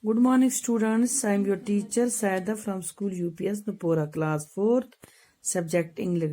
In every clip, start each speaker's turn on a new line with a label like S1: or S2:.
S1: Good morning students, I am your teacher Saida from school UPS Nupora class 4th subject English.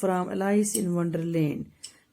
S1: from Alice in Wonderland.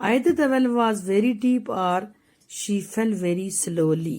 S1: Either the well was very deep or she fell very slowly.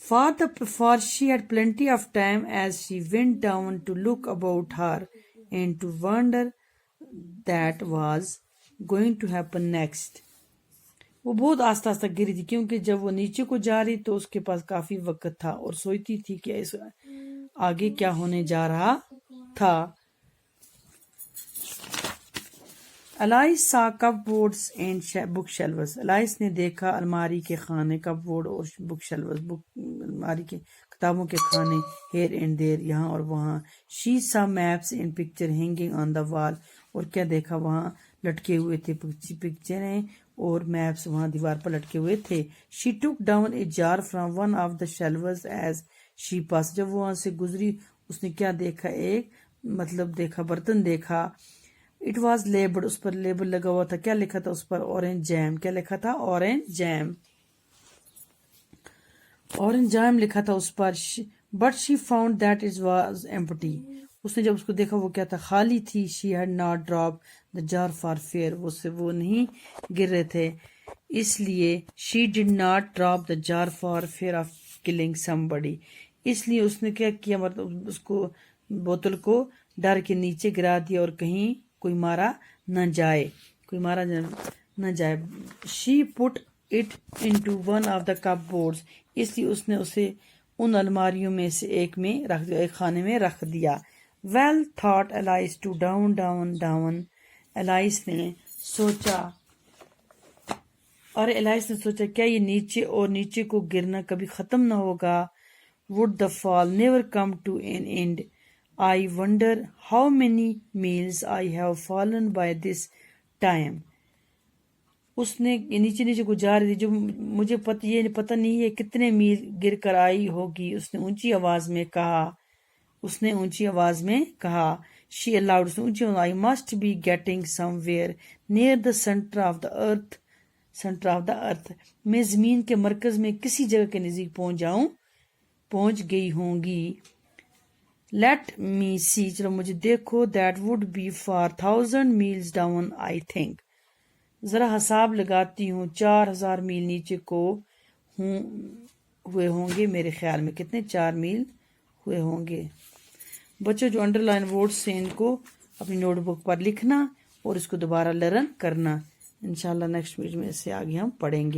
S1: For she had plenty of time as she went down to look about her and to wonder that was going to happen next. وہ بہت آہستہ آہستہ گری تھی کیونکہ جب وہ نیچے کو جا رہی تو اس کے پاس کافی وقت تھا اور سوچتی تھی کہ اس آگے کیا ہونے جا رہا تھا. Alice saw cupboards and bookshelves. Alice نے دیکھا الماری کے خانے کپ بورڈ اور بک شیلوز الماری کے کتابوں کے خانے here and there یہاں اور وہاں. She saw maps and picture hanging on the wall. اور کیا دیکھا وہاں لٹکے ہوئے تھے پکچریں اور میپس وہاں دیوار پر لٹکے ہوئے تھے. She took down a jar from one of the shelves as she passed. جب وہ وہاں سے گزری اس نے کیا دیکھا دیکھا برتن دیکھا. It was labeled. اس پر لیبل لگا ہوا تھا. کیا لکھا تھا اس پر؟ اورنج جیم. کیا لکھا تھا؟ اورنج جیم. اورنج جیم لکھا تھا اس پر. But she found that it was empty. اس نے جب اس کو دیکھا وہ کیا تھا؟ خالی تھی. She had not dropped the jar for fear. وہ نہیں گر رہے تھے اس لیے. She did not drop the jar for fear of killing somebody. اس لیے اس نے کیا کیا اس کو بوتل کو ڈر کے نیچے گرا دیا اور کہیں کوئی مارا نہ جائے. She put it into one of the cupboards. اس لیے اس نے اسے ان الماریوں میں سے ایک میں رکھ دیا، ایک خانے میں رکھ دیا. Well thought Alice to down. Alice نے سوچا کیا یہ نیچے اور نیچے کو گرنا کبھی ختم نہ ہوگا. Would the fall never come to an end? I wonder how many meals I have fallen by this time. اس نے نیچے کو جا رہی تھی جو مجھے پتہ نہیں ہے کتنے میل گر کر آئی ہوگی. اس نے اونچی آواز میں کہا. She allowed. اس نے اونچی آواز. I must be getting somewhere near the center of the earth. میں زمین کے مرکز میں کسی جگہ کے نزدیک پہنچ گئی ہوں گی. Let me see. چلو مجھے دیکھو. That would be 4,000 meals down I think. ذرا حساب لگاتی ہوں 4,000 میل نیچے کو ہوئے ہوں گے میرے خیال میں. کتنے؟ 4 میل ہوئے ہوں گے. بچوں جو انڈر لائن ورڈز ہیں ان کو اپنی نوٹ بک پر لکھنا اور اس کو دوبارہ لرن کرنا. انشاءاللہ نیکسٹ ویڈیو میں اس سے آگے ہم پڑھیں گے.